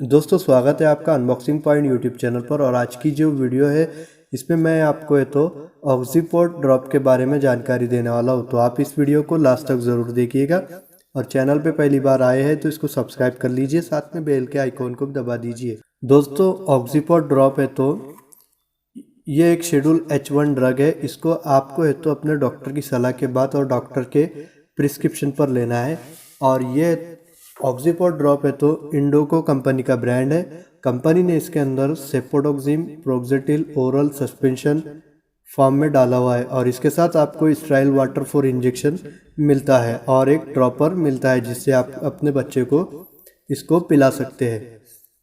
दोस्तों स्वागत है आपका अनबॉक्सिंग पॉइंट यूट्यूब चैनल पर। और आज की जो वीडियो है इसमें मैं आपको ऑक्सीपोड ड्रॉप के बारे में जानकारी देने वाला हूँ। तो आप इस वीडियो को लास्ट तक ज़रूर देखिएगा और चैनल पे पहली बार आए हैं तो इसको सब्सक्राइब कर लीजिए, साथ में बेल के आइकॉन को भी दबा दीजिए। दोस्तों ऑक्सीपोड ड्रॉप ये एक शेड्यूल H1 ड्रग है। इसको आपको अपने डॉक्टर की सलाह के बाद और डॉक्टर के प्रिस्क्रिप्शन पर लेना है। और ये ऑक्सीपोड ड्रॉप इंडोको कंपनी का ब्रांड है। कंपनी ने इसके अंदर सेफोडोक्सिम प्रोक्सेटिल ओरल सस्पेंशन फॉर्म में डाला हुआ है और इसके साथ आपको स्टेराइल वाटर फॉर इंजेक्शन मिलता है और एक ड्रॉपर मिलता है जिससे आप अपने बच्चे को इसको पिला सकते हैं।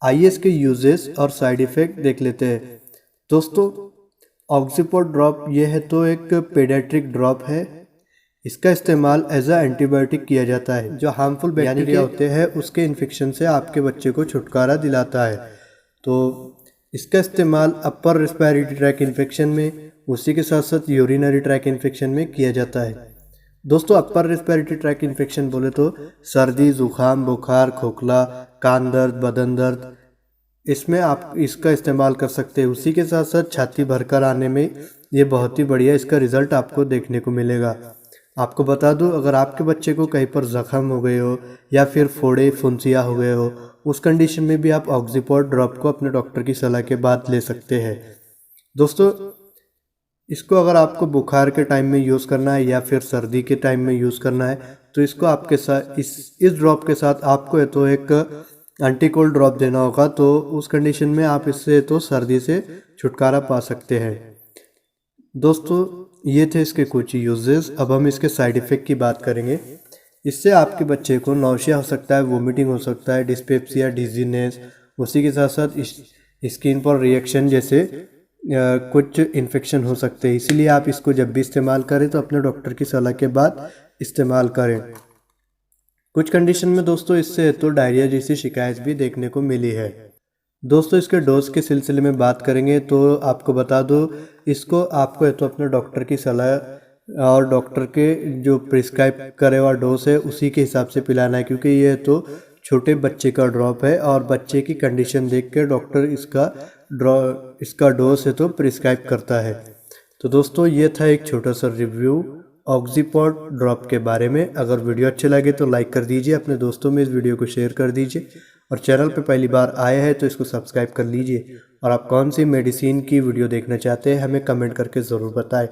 आइए इसके यूजेस और साइड इफ़ेक्ट देख लेते हैं। दोस्तों ऑक्सीपोड ड्रॉप ये है एक पेडियाट्रिक ड्रॉप है। इसका इस्तेमाल एज अ एंटीबायोटिक किया जाता है। जो हार्मफुल बैक्टीरिया होते हैं उसके इन्फेक्शन से आपके बच्चे को छुटकारा दिलाता है। तो इसका इस्तेमाल अपर रेस्पिरेटरी ट्रैक इन्फेक्शन में, उसी के साथ साथ यूरिनरी ट्रैक इन्फेक्शन में किया जाता है। दोस्तों अपर रेस्पिरेटरी ट्रैक इन्फेक्शन बोले तो सर्दी, जुकाम, बुखार, खोखला, कान दर्द, बदन दर्द, इसमें आप इसका इस्तेमाल कर सकते हैं। उसी के साथ साथ छाती भरकर आने में ये बहुत ही बढ़िया इसका रिजल्ट आपको देखने को मिलेगा। आपको बता दूं, अगर आपके बच्चे को कहीं पर जख्म हो गए हो या फिर फोड़े फुंसियाँ हो गए हो, उस कंडीशन में भी आप ऑक्सीपोड ड्रॉप को अपने डॉक्टर की सलाह के बाद ले सकते हैं। दोस्तों इसको अगर आपको बुखार के टाइम में यूज़ करना है या फिर सर्दी के टाइम में यूज़ करना है तो इसको आपके साथ इस ड्रॉप के साथ आपको एक एंटी कोल्ड ड्रॉप देना होगा। तो उस कंडीशन में आप इससे सर्दी से छुटकारा पा सकते हैं। दोस्तों ये थे इसके कुछ यूजेस। अब हम इसके साइड इफ़ेक्ट की बात करेंगे। इससे आपके बच्चे को नौशिया हो सकता है, वोमिटिंग हो सकता है, डिस्पेप्सिया, डिजीनेस, उसी के साथ साथ स्किन पर रिएक्शन जैसे कुछ इन्फेक्शन हो सकते हैं। इसीलिए आप इसको जब भी इस्तेमाल करें तो अपने डॉक्टर की सलाह के बाद इस्तेमाल करें। कुछ कंडीशन में दोस्तों इससे डायरिया जैसी शिकायत भी देखने को मिली है। दोस्तों इसके डोज के सिलसिले में बात करेंगे तो आपको बता दो, इसको आपको अपने डॉक्टर की सलाह और डॉक्टर के जो प्रिस्क्राइब करे हुआ डोज है उसी के हिसाब से पिलाना है, क्योंकि ये छोटे बच्चे का ड्रॉप है और बच्चे की कंडीशन देख के डॉक्टर इसका डोज प्रिस्क्राइब करता है। तो दोस्तों ये था एक छोटा सा रिव्यू ऑक्सीपोड ड्रॉप के बारे में। अगर वीडियो अच्छे लगे तो लाइक कर दीजिए, अपने दोस्तों में इस वीडियो को शेयर कर दीजिए और चैनल पे पहली बार आए हैं तो इसको सब्सक्राइब कर लीजिए। और आप कौन सी मेडिसिन की वीडियो देखना चाहते हैं हमें कमेंट करके ज़रूर बताएं।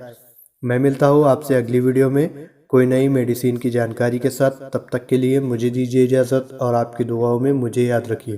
मैं मिलता हूँ आपसे अगली वीडियो में कोई नई मेडिसिन की जानकारी के साथ। तब तक के लिए मुझे दीजिए इजाज़त और आपकी दुआओं में मुझे याद रखिए।